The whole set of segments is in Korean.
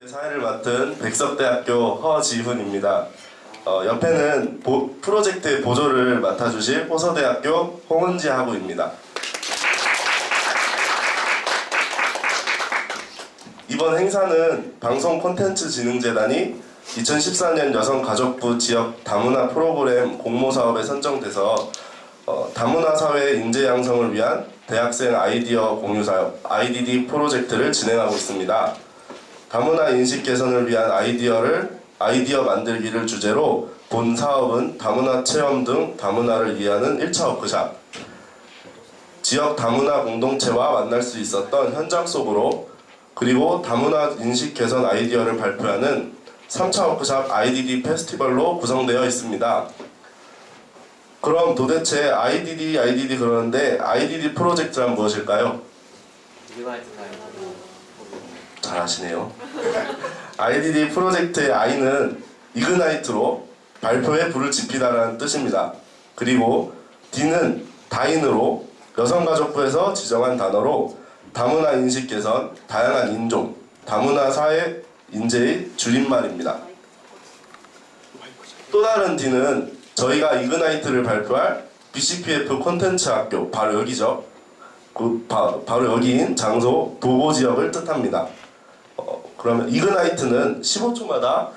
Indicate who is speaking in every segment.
Speaker 1: 사회를 맡은 백석대학교 허지훈입니다. 옆에는 프로젝트의 보조를 맡아주실 호서대학교 홍은지 학우입니다. 이번 행사는 방송콘텐츠진흥재단이 2014년 여성가족부 지역 다문화 프로그램 공모사업에 선정돼서 다문화 사회 인재 양성을 위한 대학생 아이디어 공유사업 IDD 프로젝트를 진행하고 있습니다. 다문화 인식 개선을 위한 아이디어 만들기를 주제로 본 사업은 다문화 체험 등 다문화를 이해하는 1차 워크샵, 지역 다문화 공동체와 만날 수 있었던 현장 속으로, 그리고 다문화 인식 개선 아이디어를 발표하는 3차 워크샵 IDD 페스티벌로 구성되어 있습니다. 그럼 도대체 IDD 그러는데 IDD 프로젝트란 무엇일까요? 잘하시네요. IDD 프로젝트의 I는 이그나이트로 발표에 불을 지피다라는 뜻입니다. 그리고 D는 다인으로 여성가족부에서 지정한 단어로 다문화 인식 개선, 다양한 인종, 다문화 사회 인재의 줄임말입니다. 또 다른 D는 저희가 이그나이트를 발표할 BCPF 콘텐츠 학교, 바로 여기죠. 바로 여기인 장소, 도보 지역을 뜻합니다. 그러면 이그나이트는 15초마다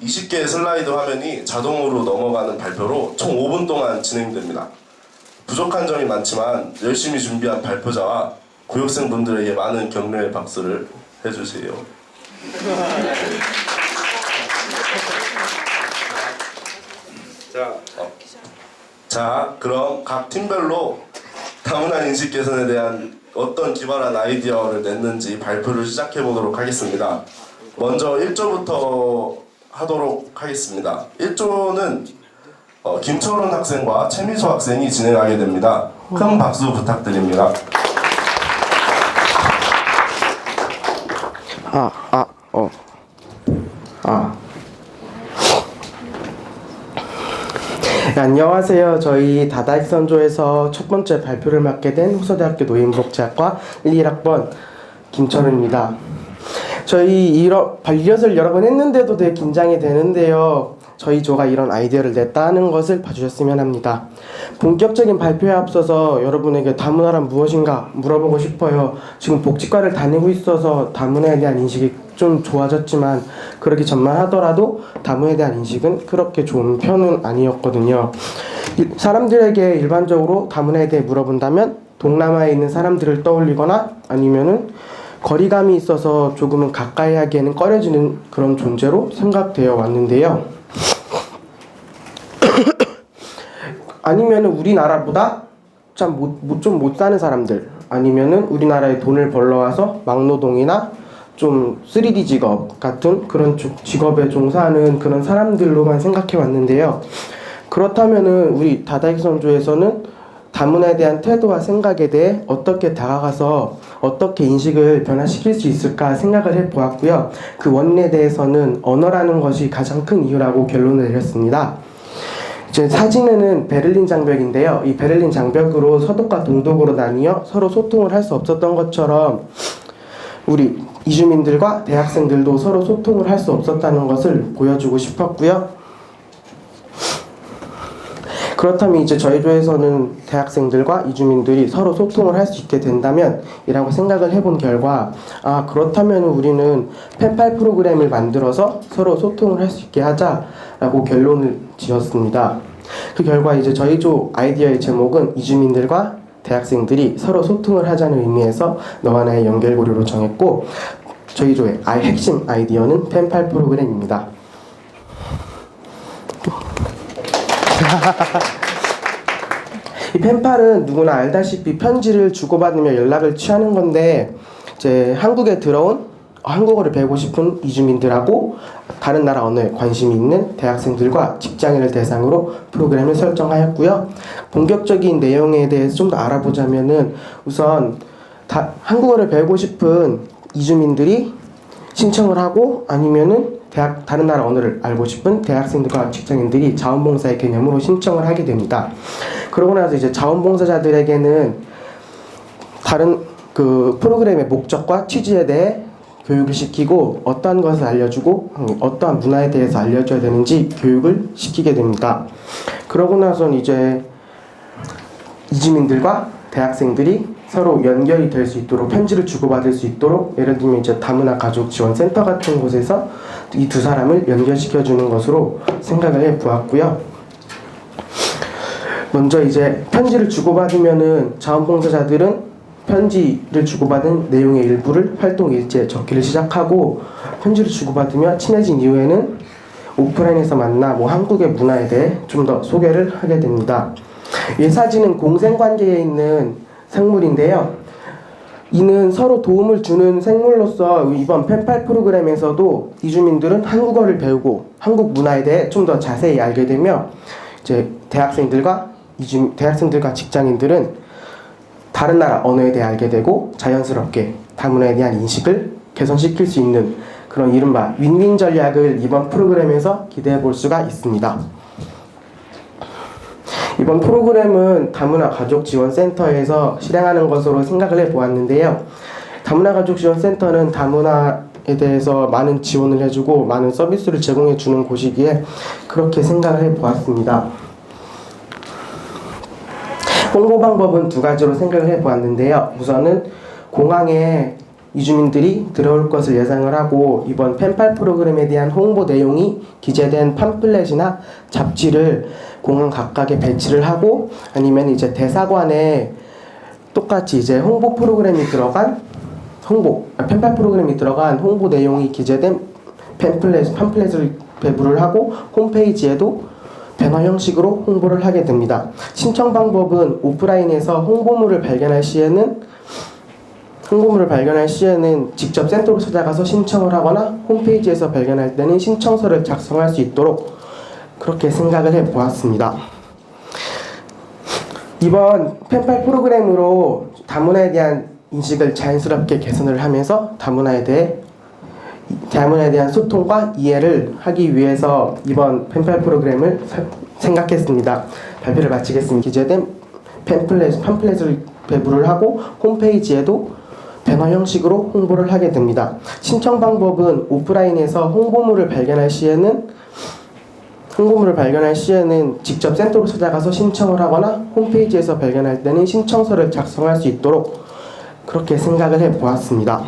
Speaker 1: 20개의 슬라이드 화면이 자동으로 넘어가는 발표로 총 5분 동안 진행됩니다. 부족한 점이 많지만 열심히 준비한 발표자와 고육생분들에게 많은 격려의 박수를 해주세요. 자, 그럼 각 팀별로 다문화 인식 개선에 대한 어떤 기발한 아이디어를 냈는지 발표를 시작해 보도록 하겠습니다. 먼저 1조부터 하도록 하겠습니다. 1조는 김철원 학생과 최미수 학생이 진행하게 됩니다. 큰 박수 부탁드립니다.
Speaker 2: 네, 안녕하세요. 저희 다다익선조에서 첫 번째 발표를 맡게 된 호서대학교 노인복지학과 1, 1학번 김철우입니다. 저희 이것을 여러 번 했는데도 되게 긴장이 되는데요. 저희 조가 이런 아이디어를 냈다는 것을 봐주셨으면 합니다. 본격적인 발표에 앞서서 여러분에게 다문화란 무엇인가 물어보고 싶어요. 지금 복지과를 다니고 있어서 다문화에 대한 인식이 좀 좋아졌지만 그러기 전만 하더라도 다문화에 대한 인식은 그렇게 좋은 편은 아니었거든요. 사람들에게 일반적으로 다문화에 대해 물어본다면 동남아에 있는 사람들을 떠올리거나 아니면은 거리감이 있어서 조금은 가까이 하기에는 꺼려지는 그런 존재로 생각되어 왔는데요. 아니면은 우리나라보다 좀 못 사는 사람들, 아니면은 우리나라에 돈을 벌러와서 막노동이나 좀 3D 직업 같은 그런 직업에 종사하는 그런 사람들로만 생각해 왔는데요. 그렇다면은 우리 다다익선조에서는 다문화에 대한 태도와 생각에 대해 어떻게 다가가서 어떻게 인식을 변화시킬 수 있을까 생각을 해보았고요. 그 원인에 대해서는 언어라는 것이 가장 큰 이유라고 결론을 내렸습니다. 제 사진에는 베를린 장벽인데요. 이 베를린 장벽으로 서독과 동독으로 나뉘어 서로 소통을 할 수 없었던 것처럼 우리 이주민들과 대학생들도 서로 소통을 할 수 없었다는 것을 보여주고 싶었고요. 그렇다면 이제 저희 조에서는 대학생들과 이주민들이 서로 소통을 할 수 있게 된다면 이라고 생각을 해본 결과 그렇다면 우리는 펜팔 프로그램을 만들어서 서로 소통을 할 수 있게 하자라고 결론을 지었습니다. 그 결과 이제 저희 조 아이디어의 제목은 이주민들과 대학생들이 서로 소통을 하자는 의미에서 너와 나의 연결고리로 정했고, 저희 조의 핵심 아이디어는 펜팔 프로그램입니다. 이 펜팔은 누구나 알다시피 편지를 주고받으며 연락을 취하는 건데, 이제 한국에 들어온 한국어를 배우고 싶은 이주민들하고 다른 나라 언어에 관심이 있는 대학생들과 직장인을 대상으로 프로그램을 설정하였고요. 본격적인 내용에 대해서 좀 더 알아보자면은 우선 한국어를 배우고 싶은 이주민들이 신청을 하고 아니면은 다른 나라 언어를 알고 싶은 대학생들과 직장인들이 자원봉사의 개념으로 신청을 하게 됩니다. 그러고 나서 이제 자원봉사자들에게는 다른 그 프로그램의 목적과 취지에 대해 교육을 시키고 어떠한 것을 알려주고 어떠한 문화에 대해서 알려줘야 되는지 교육을 시키게 됩니다. 그러고 나선 이제 이주민들과 대학생들이 서로 연결이 될 수 있도록 편지를 주고받을 수 있도록 예를 들면 이제 다문화 가족 지원 센터 같은 곳에서 이 두 사람을 연결시켜 주는 것으로 생각을 해 보았고요. 먼저 이제 편지를 주고받으면은 자원봉사자들은 편지를 주고받은 내용의 일부를 활동 일지에 적기를 시작하고 편지를 주고받으며 친해진 이후에는 오프라인에서 만나 한국의 문화에 대해 좀 더 소개를 하게 됩니다. 이 사진은 공생관계에 있는 생물인데요. 이는 서로 도움을 주는 생물로서 이번 펜팔 프로그램에서도 이주민들은 한국어를 배우고 한국 문화에 대해 좀 더 자세히 알게 되며 이제 대학생들과 직장인들은 다른 나라 언어에 대해 알게 되고 자연스럽게 다문화에 대한 인식을 개선시킬 수 있는 그런 이른바 윈윈 전략을 이번 프로그램에서 기대해 볼 수가 있습니다. 이번 프로그램은 다문화 가족 지원 센터에서 실행하는 것으로 생각을 해 보았는데요. 다문화 가족 지원 센터는 다문화에 대해서 많은 지원을 해주고 많은 서비스를 제공해 주는 곳이기에 그렇게 생각을 해 보았습니다. 홍보 방법은 두 가지로 생각을 해 보았는데요. 우선은 공항에 이주민들이 들어올 것을 예상을 하고 이번 펜팔 프로그램에 대한 홍보 내용이 기재된 팜플렛이나 잡지를 공항 각각에 배치를 하고 아니면 이제 대사관에 똑같이 이제 홍보 프로그램이 들어간 펜팔 프로그램이 들어간 홍보 내용이 기재된 팜플렛을 배부를 하고 홈페이지에도 배너 형식으로 홍보를 하게 됩니다. 신청 방법은 오프라인에서 홍보물을 발견할 시에는 직접 센터로 찾아가서 신청을 하거나 홈페이지에서 발견할 때는 신청서를 작성할 수 있도록 그렇게 생각을 해 보았습니다. 이번 펜팔 프로그램으로 다문화에 대한 인식을 자연스럽게 개선을 하면서 다문화에 대한 소통과 이해를 하기 위해서 이번 펜팔 프로그램을 생각했습니다. 발표를 마치겠습니다. 기재된 팜플렛을 배부를 하고 홈페이지에도 배너 형식으로 홍보를 하게 됩니다. 신청 방법은 오프라인에서 홍보물을 발견할 시에는 직접 센터로 찾아가서 신청을 하거나 홈페이지에서 발견할 때는 신청서를 작성할 수 있도록 그렇게 생각을 해 보았습니다.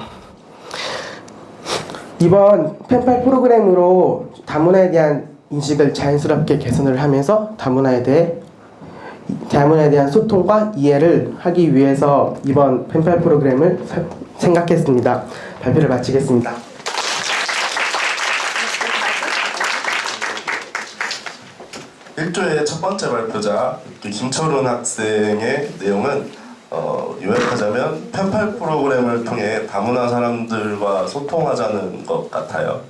Speaker 2: 이번 펜팔 프로그램으로 다문화에 대한 인식을 자연스럽게 개선을 하면서 다문화에 대한 소통과 이해를 하기 위해서 이번 펜팔 프로그램을 생각했습니다. 발표를 마치겠습니다.
Speaker 1: 일조의 첫 번째 발표자 김철훈 학생의 내용은 요약하자면 펜팔 프로그램을 통해 다문화 사람들과 소통하자는 것 같아요.